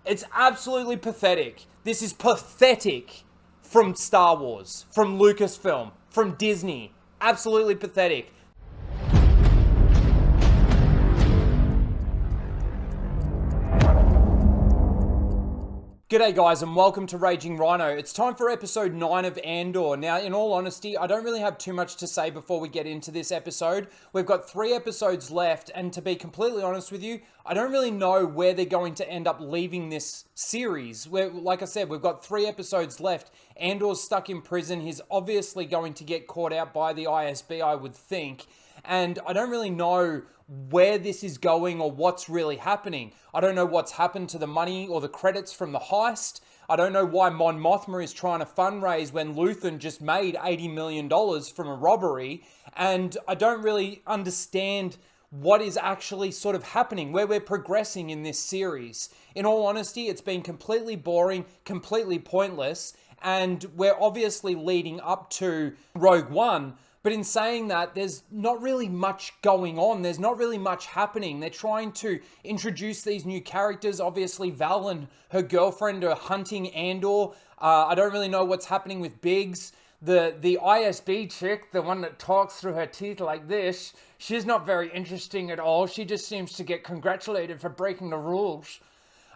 It's absolutely pathetic. This is pathetic from Star Wars, from Lucasfilm, from Disney. Absolutely pathetic. G'day guys and welcome to Raging Rhino. It's time for episode 9 of Andor. Now, in all honesty, I don't really have too much to say before we get into this episode. We've got 3 episodes left, and to be completely honest with you, I don't really know where they're going to end up leaving this series. Like I said, we've got 3 episodes left. Andor's stuck in prison. He's obviously going to get caught out by the ISB, I would think. And I don't really know where this is going or what's really happening. I don't know what's happened to the money or the credits from the heist. I don't know why Mon Mothma is trying to fundraise when Luthen just made $80 million from a robbery. And I don't really understand what is actually sort of happening, where we're progressing in this series. In all honesty, it's been completely boring, completely pointless, and we're obviously leading up to Rogue One. But in saying that, there's not really much going on. There's not really much happening. They're trying to introduce these new characters. Obviously, Val and her girlfriend are hunting Andor. I don't really know what's happening with Biggs. The ISB chick, the one that talks through her teeth like this, she's not very interesting at all. She just seems to get congratulated for breaking the rules.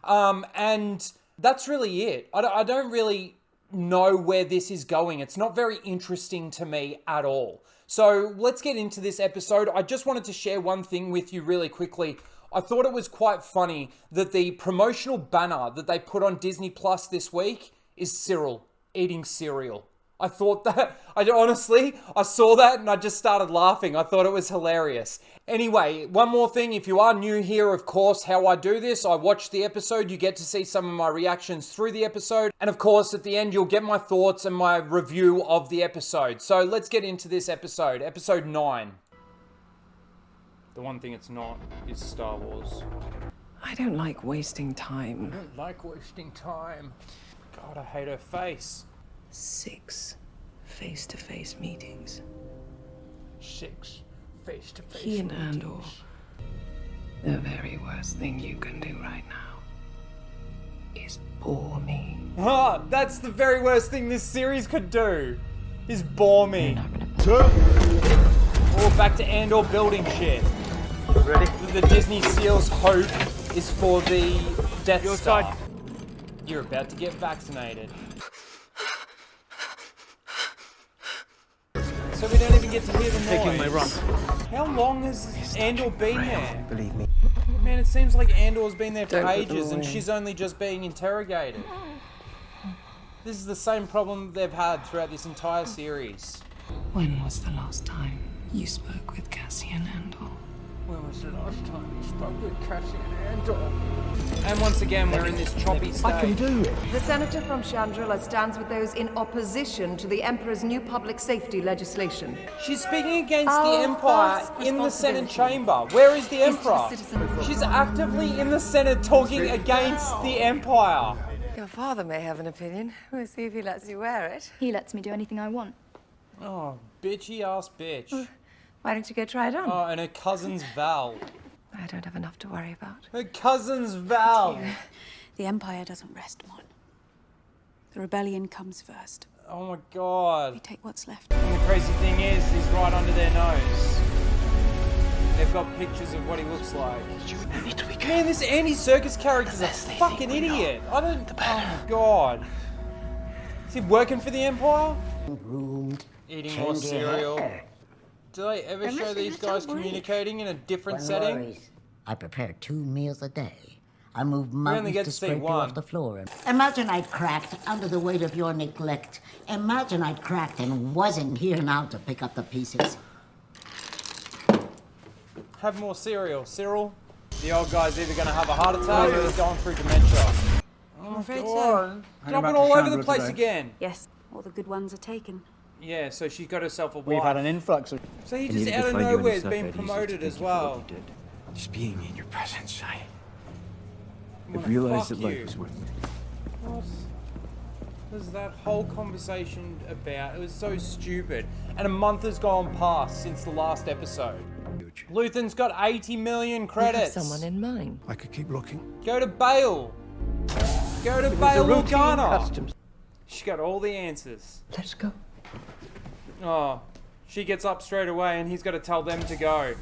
And that's really it. I don't really know where this is going. It's not very interesting to me at all. So let's get into this episode. I just wanted to share one thing with you really quickly. I thought it was quite funny that the promotional banner that they put on Disney Plus this week is Cyril eating cereal. I thought that, I saw that and I just started laughing. I thought it was hilarious. Anyway, one more thing. If you are new here, of course, how I do this, I watch the episode. You get to see some of my reactions through the episode. And of course, at the end, you'll get my thoughts and my review of the episode. So let's get into this episode. Episode 9. The one thing it's not is Star Wars. I don't like wasting time. I don't like wasting time. God, I hate her face. 6 face-to-face meetings. 6 face-to-face He and meetings. Andor. The very worst thing you can do right now is bore me. Ah, that's the very worst thing this series could do, is bore me. Oh, back to Andor building shit. Ready? The Disney Seal's hope is for the Death Star. You're about to get vaccinated. So we don't even get to hear the noise. Taking my run. How long has Andor been there? Believe me. Man, it seems like Andor's been there for Don't put ages them and away. she's only just being interrogated. This is the same problem they've had throughout this entire series. When was the last time you spoke with Cassian Andor? When was the last time you spoke with Cassian Andor? And once again, we're in this choppy state. I can do it. The senator from Chandrila stands with those in opposition to the Emperor's new public safety legislation. She's speaking against the Our Empire first in the Senate responsibility chamber. Where is the is to the Emperor? citizen of She's actively in the Senate talking against the Empire. Your father may have an opinion. We'll see if he lets you wear it. He lets me do anything I want. Oh, bitchy ass bitch. Why don't you go try it on? Oh, and her cousin's Val. I don't have enough to worry about. Her cousin's Val. The Empire doesn't rest, Mon. The rebellion comes first. Oh my god. We take what's left. And the crazy thing is, he's right under their nose. They've got pictures of what he looks like. Man, this Andy Serkis character's a fucking idiot. I don't... Oh my god. Is he working for the Empire? Eating more cereal. Do they ever show these guys communicating in a different setting? Worries. I prepare 2 meals a day. I move only mountains get to to see scrape you one. off the floor. Imagine I'd cracked under the weight of your neglect. Imagine I'd cracked and wasn't here now to pick up the pieces. Have more cereal. Cyril, the old guy's either going to have a heart attack or he's going through dementia. Oh my afraid god. Hang Jumping back to all over the Chandra place today. again. Yes, all the good ones are taken. Yeah, so she's got herself a wife. We've had an influx of... So he I just needed to out of find you nowhere and has been stuff, Eddie, promoted so as thank you for what well. you did. Just being in your presence, I Wanna realized fuck that life you. was worth it. What was that whole conversation about? It was so stupid. And a month has gone past since the last episode. Luthen's got 80 million You have credits. someone in mind. I could keep looking. Go to Bale. Go to It was Bail a routine Organa. customs. She got all the answers. Let's go. Oh, she gets up straight away and he's got to tell them to go.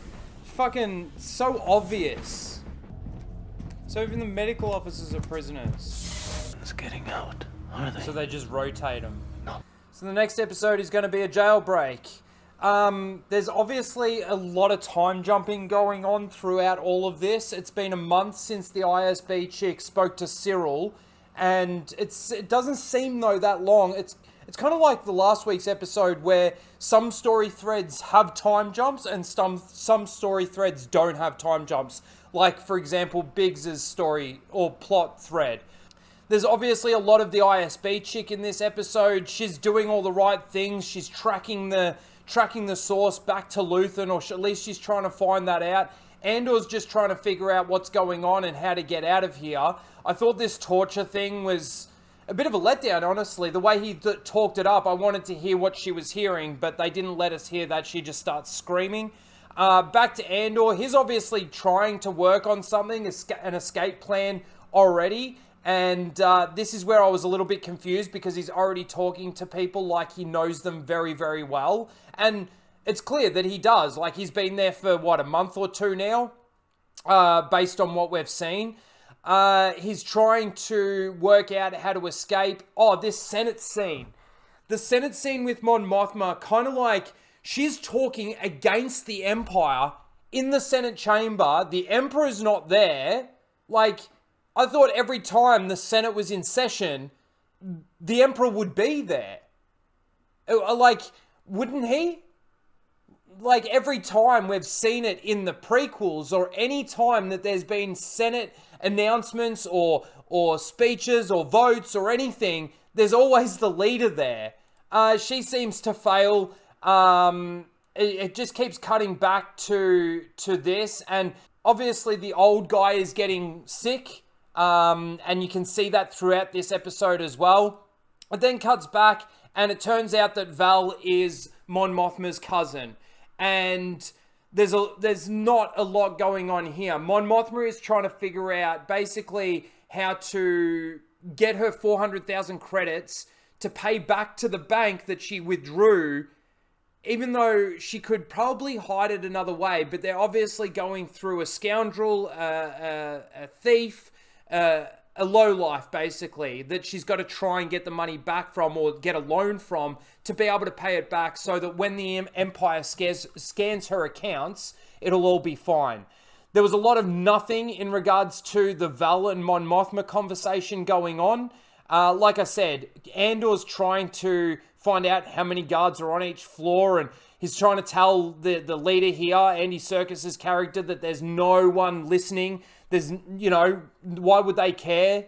Fucking so obvious. So even the medical officers are prisoners. It's getting out, are they? So they just rotate them. No. So the next episode is going to be a jailbreak. There's obviously a lot of time jumping going on throughout all of this. It's been a month since the ISB chick spoke to Cyril, and it doesn't seem though that long. It's kind of like the last week's episode where some story threads have time jumps and some story threads don't have time jumps. Like, for example, Biggs's story or plot thread. There's obviously a lot of the ISB chick in this episode. She's doing all the right things. She's tracking the source back to Luthen, or at least she's trying to find that out. Andor's just trying to figure out what's going on and how to get out of here. I thought this torture thing was a bit of a letdown, honestly. The way he talked it up, I wanted to hear what she was hearing, but they didn't let us hear that. She just starts screaming. Back to Andor. He's obviously trying to work on something, an escape plan already. And this is where I was a little bit confused because he's already talking to people like he knows them very, very well. And it's clear that he does. Like, he's been there for, what, a month or two now, based on what we've seen. He's trying to work out how to escape. Oh, this Senate scene. The Senate scene with Mon Mothma, kind of like she's talking against the Empire in the Senate chamber. The Emperor's not there. Like, I thought every time the Senate was in session, the Emperor would be there. Like, wouldn't he? Like, every time we've seen it in the prequels or any time that there's been Senate announcements or speeches or votes or anything, there's always the leader there. She seems to fail. It just keeps cutting back to this. And obviously the old guy is getting sick. And you can see that throughout this episode as well. It then cuts back and it turns out that Val is Mon Mothma's cousin. And there's not a lot going on here. Mon Mothma is trying to figure out basically how to get her 400,000 credits to pay back to the bank that she withdrew, even though she could probably hide it another way. But they're obviously going through a scoundrel, a thief, a lowlife, basically, that she's got to try and get the money back from or get a loan from to be able to pay it back so that when the Empire scans her accounts, it'll all be fine. There was a lot of nothing in regards to the Val and Mon Mothma conversation going on. Like I said, Andor's trying to find out how many guards are on each floor, and he's trying to tell the leader here, Andy Serkis's character, that there's no one listening. There's, why would they care?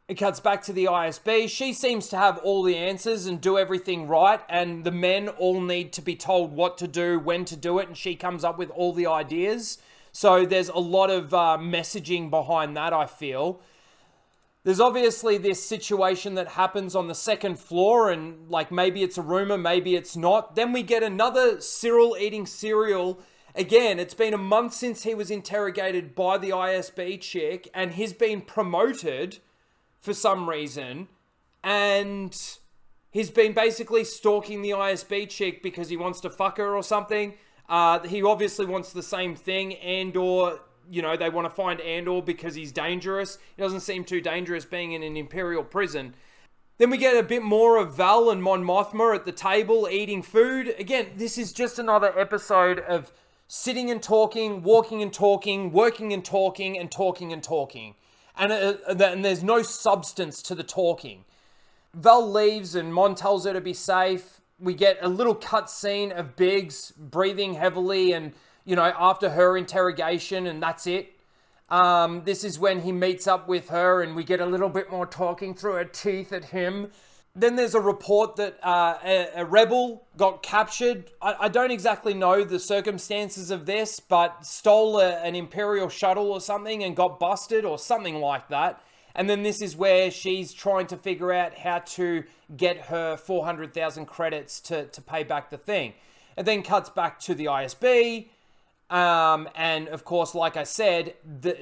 It cuts back to the ISB. She seems to have all the answers and do everything right, and the men all need to be told what to do, when to do it, and she comes up with all the ideas. So there's a lot of messaging behind that, I feel. There's obviously this situation that happens on the second floor, and like maybe it's a rumor, maybe it's not. Then we get another Cyril eating cereal. Again, it's been a month since he was interrogated by the ISB chick, and he's been promoted for some reason, and he's been basically stalking the ISB chick because he wants to fuck her or something. He obviously wants the same thing. Andor, they want to find Andor because he's dangerous. He doesn't seem too dangerous being in an Imperial prison. Then we get a bit more of Val and Mon Mothma at the table eating food. Again, this is just another episode of sitting and talking, walking and talking, working and talking, and talking and talking. And there's no substance to the talking. Val leaves and Mon tells her to be safe. We get a little cut scene of Biggs breathing heavily and, after her interrogation, and that's it. This is when he meets up with her and we get a little bit more talking through her teeth at him. Then there's a report that a rebel got captured. I don't exactly know the circumstances of this, but stole an Imperial shuttle or something and got busted or something like that. And then this is where she's trying to figure out how to get her 400,000 credits to pay back the thing. It then cuts back to the ISB. And of course, like I said,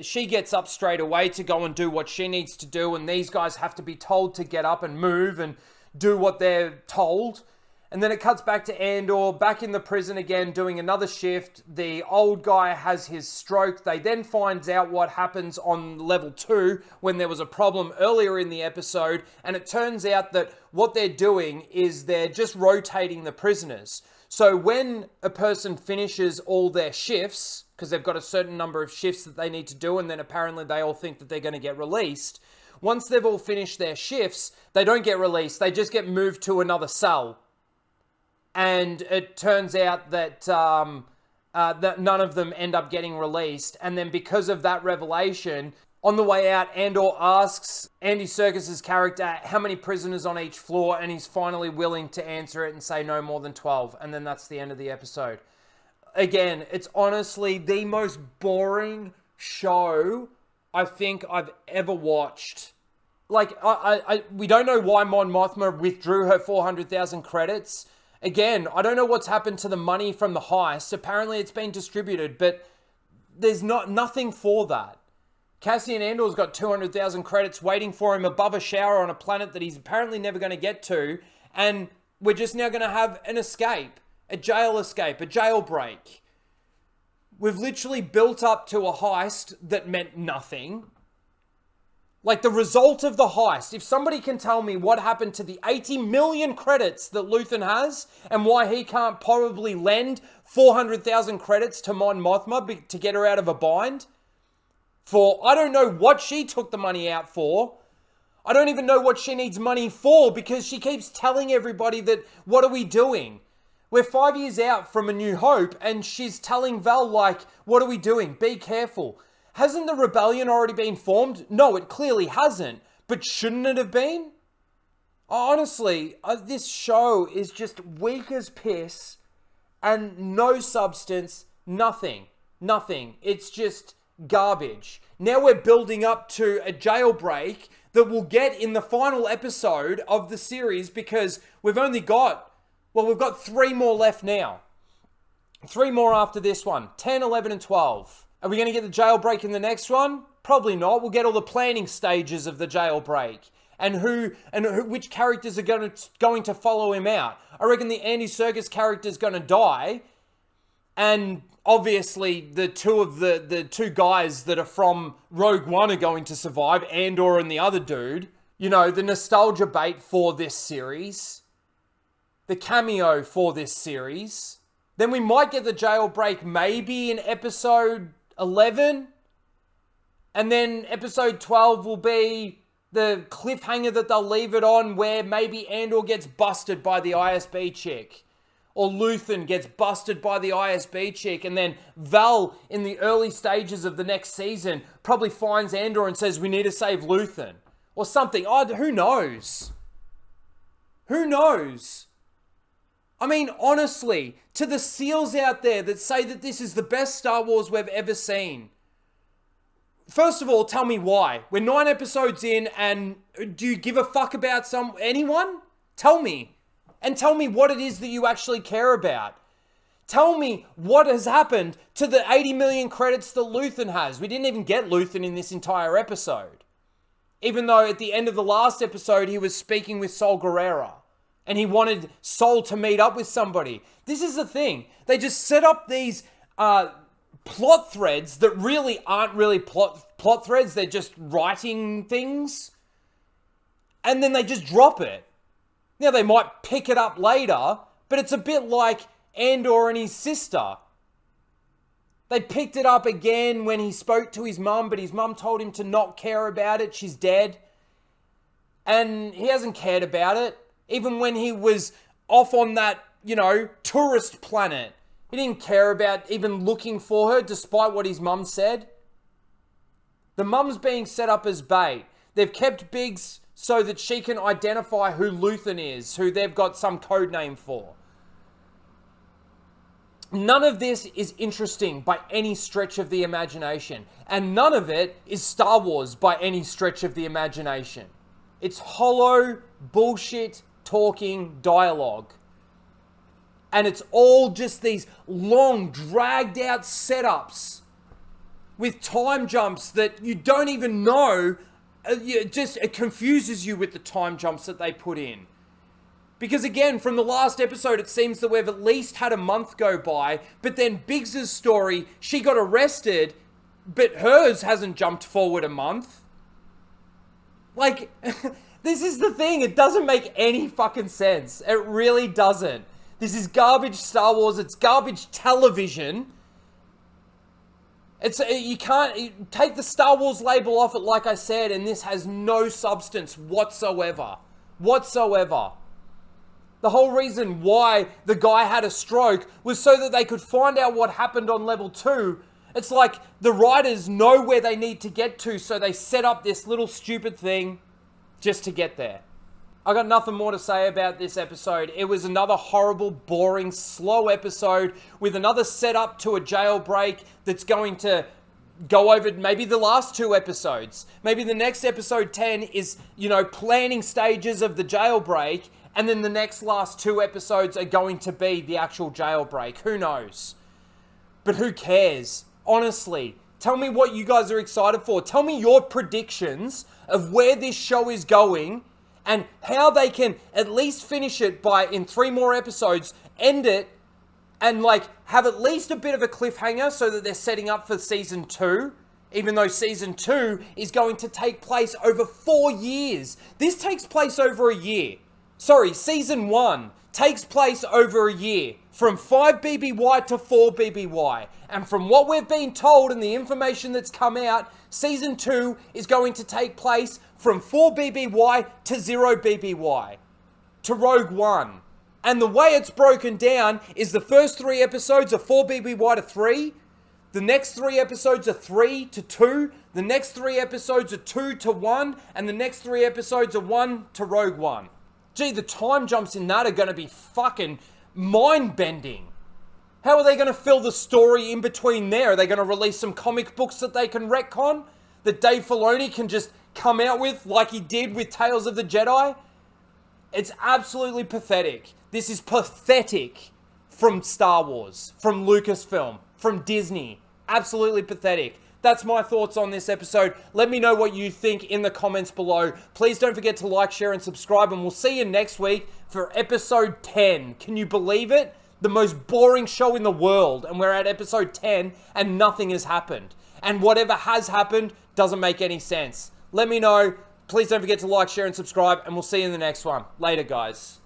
she gets up straight away to go and do what she needs to do. And these guys have to be told to get up and move and do what they're told. And then it cuts back to Andor, back in the prison again, doing another shift. The old guy has his stroke. They then find out what happens on level 2 when there was a problem earlier in the episode. And it turns out that what they're doing is they're just rotating the prisoners. So when a person finishes all their shifts, because they've got a certain number of shifts that they need to do, and then apparently they all think that they're going to get released. Once they've all finished their shifts, they don't get released. They just get moved to another cell. And it turns out that that none of them end up getting released. And then because of that revelation, on the way out, Andor asks Andy Serkis's character how many prisoners on each floor, and he's finally willing to answer it and say no more than 12. And then that's the end of the episode. Again, it's honestly the most boring show I think I've ever watched. Like, we don't know why Mon Mothma withdrew her 400,000 credits. Again, I don't know what's happened to the money from the heist. Apparently it's been distributed, but there's nothing for that. Cassian Andor's got 200,000 credits waiting for him above a shower on a planet that he's apparently never going to get to, and we're just now going to have an escape, a jailbreak. We've literally built up to a heist that meant nothing. Like, the result of the heist, if somebody can tell me what happened to the 80 million credits that Luthen has and why he can't probably lend 400,000 credits to Mon Mothma to get her out of a bind for, I don't know what she took the money out for. I don't even know what she needs money for, because she keeps telling everybody that, what are we doing? We're 5 years out from A New Hope, and she's telling Val, like, what are we doing? Be careful. Hasn't the rebellion already been formed? No, it clearly hasn't. But shouldn't it have been? Honestly, this show is just weak as piss and no substance, nothing. It's just garbage. Now we're building up to a jailbreak that we'll get in the final episode of the series, because we've got 3 more left now. 3 more after this one. 10, 11, and 12. Are we going to get the jailbreak in the next one? Probably not. We'll get all the planning stages of the jailbreak and which characters are going to follow him out. I reckon the Andy Serkis character is going to die, and obviously the two guys that are from Rogue One are going to survive, Andor and the other dude. You know, the nostalgia bait for this series, the cameo for this series. Then we might get the jailbreak maybe in episode 11. And then episode 12 will be the cliffhanger that they'll leave it on, where maybe Andor gets busted by the ISB chick. Or Luthen gets busted by the ISB chick. And then Val, in the early stages of the next season, probably finds Andor and says, we need to save Luthen. Or something. Who knows? Who knows? I mean, honestly, to the SEALs out there that say that this is the best Star Wars we've ever seen, first of all, tell me why. We're 9 episodes in, and do you give a fuck about anyone? Tell me. And tell me what it is that you actually care about. Tell me what has happened to the 80 million credits that Luthen has. We didn't even get Luthen in this entire episode. Even though at the end of the last episode, he was speaking with Sol Guerrera. And he wanted Sol to meet up with somebody. This is the thing. They just set up these plot threads that really aren't really plot threads. They're just writing things. And then they just drop it. Now, they might pick it up later, but it's a bit like Andor and his sister. They picked it up again when he spoke to his mum, but his mum told him to not care about it. She's dead. And he hasn't cared about it. Even when he was off on that, tourist planet. He didn't care about even looking for her, despite what his mum said. The mum's being set up as bait. They've kept Biggs so that she can identify who Luthen is, who they've got some code name for. None of this is interesting by any stretch of the imagination. And none of it is Star Wars by any stretch of the imagination. It's hollow, bullshit, talking dialogue. And it's all just these long, dragged out setups with time jumps that you don't even know. It confuses you with the time jumps that they put in. Because again, from the last episode, it seems that we've at least had a month go by, but then Biggs's story, she got arrested, but hers hasn't jumped forward a month. Like, this is the thing, it doesn't make any fucking sense. It really doesn't. This is garbage Star Wars, it's garbage television. You can't take the Star Wars label off it, like I said, and this has no substance whatsoever. Whatsoever. The whole reason why the guy had a stroke was so that they could find out what happened on level 2. It's like the writers know where they need to get to, so they set up this little stupid thing just to get there. I got nothing more to say about this episode. It was another horrible, boring, slow episode with another setup to a jailbreak that's going to go over maybe the last 2 episodes. Maybe the next episode 10 is, planning stages of the jailbreak, and then the next last 2 episodes are going to be the actual jailbreak. Who knows? But who cares? Honestly, tell me what you guys are excited for. Tell me your predictions of where this show is going and how they can at least finish it in 3 more episodes, end it, and have at least a bit of a cliffhanger so that they're setting up for season 2. Even though season 2 is going to take place over 4 years. This takes place over a year. Sorry, season 1 takes place over a year. From 5 BBY to 4 BBY. And from what we've been told and the information that's come out, season 2 is going to take place from 4 BBY to 0 BBY. To Rogue One. And the way it's broken down is the first 3 episodes are 4 BBY to 3. The next 3 episodes are 3 to 2. The next 3 episodes are 2 to 1. And the next 3 episodes are 1 to Rogue One. Gee, the time jumps in that are going to be fucking mind-bending. How are they going to fill the story in between there? Are they going to release some comic books that they can retcon? That Dave Filoni can just come out with like he did with Tales of the Jedi? It's absolutely pathetic. This is pathetic from Star Wars, from Lucasfilm, from Disney. Absolutely pathetic. That's my thoughts on this episode. Let me know what you think in the comments below. Please don't forget to like, share, and subscribe, and we'll see you next week for episode 10. Can you believe it? The most boring show in the world, and we're at episode 10, and nothing has happened. And whatever has happened doesn't make any sense. Let me know. Please don't forget to like, share, and subscribe, and we'll see you in the next one. Later, guys.